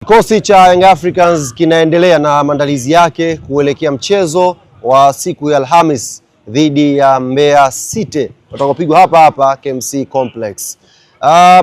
Kikosi cha Young Africans kinaendelea na maandalizi yake kuelekea mchezo wa siku ya Alhamis dhidi ya Mbeya City utakopigwa hapa KMC Complex.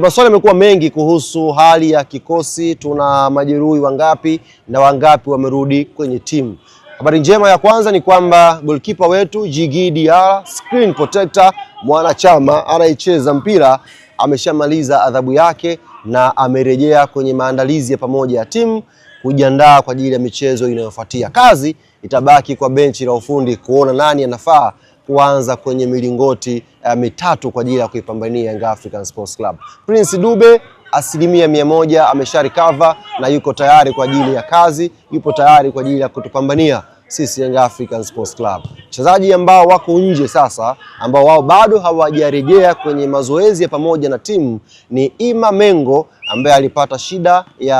Maswali yamekuwa mengi kuhusu hali ya kikosi, tuna majeruhi wangapi na wangapi wamerudi kwenye timu. Habari njema ya kwanza ni kwamba goalkeeper wetu Djigui Diarra, screen protector, mwanachama anayecheza mpira, ameshamaliza adhabu yake na amerejea kwenye maandalizi ya pamoja ya timu kujiandaa kwa ajili ya michezo inayofuatia. Kazi itabaki kwa benchi la ufundi kuona nani anafaa kuanza kwenye milingoti mitatu kwa ajili ya kuipambania Young African Sports Club. Prince Dube 100% amesharecover na yuko tayari kwa ajili ya kazi, yupo tayari kwa ajili ya kutupambania sisi Young African Sports Club. Wachezaji ambao wako nje sasa, ambao wao bado hawajarejea kwenye mazoezi ya pamoja na timu ni Ima Mengo ambaye alipata shida ya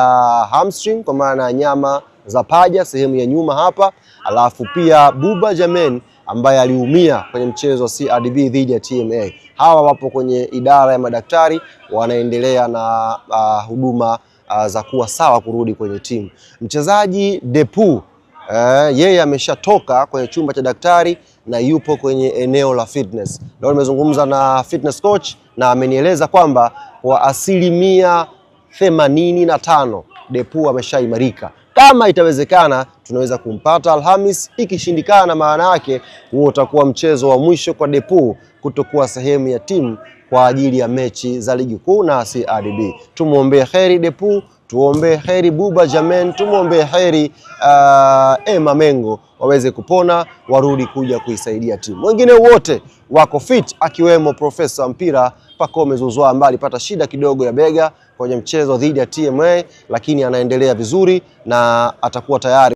hamstring kwa maana ya nyama za paja sehemu ya nyuma hapa, alafu pia Buba Jammeh ambaye aliumia kwenye mchezo wa CRDB dhidi ya TMA. Hawa wapo kwenye idara ya madaktari, wanaendelea na huduma za kuwa sawa kurudi kwenye timu. Mchezaji Depu yeye ameshatoka kwenye chumba cha daktari na yupo kwenye eneo la fitness. Leo nimezungumza na fitness coach na amenieleza kwamba kwa 85% Depu ameshaimarika. Kama itawezekana tunaweza kumpata Alhamis, ikishindikana maana yake huo utakuwa mchezo wa mwisho kwa Depu kutokuwa sehemu ya timu kwa ajili ya mechi za ligi kuu na CRDB. Tumuombee heri Depu, tuombee heri Buba Jammeh, tumuombee heri Ima Mengo waweze kupona, warudi kuja kuisaidia timu. Wengine wote wako fit akiwemo Profesa mpira Pacome Zouzoua ambaye alipata shida kidogo ya bega kwenye mchezo dhidi ya TMA, lakini anaendelea vizuri na atakuwa tayari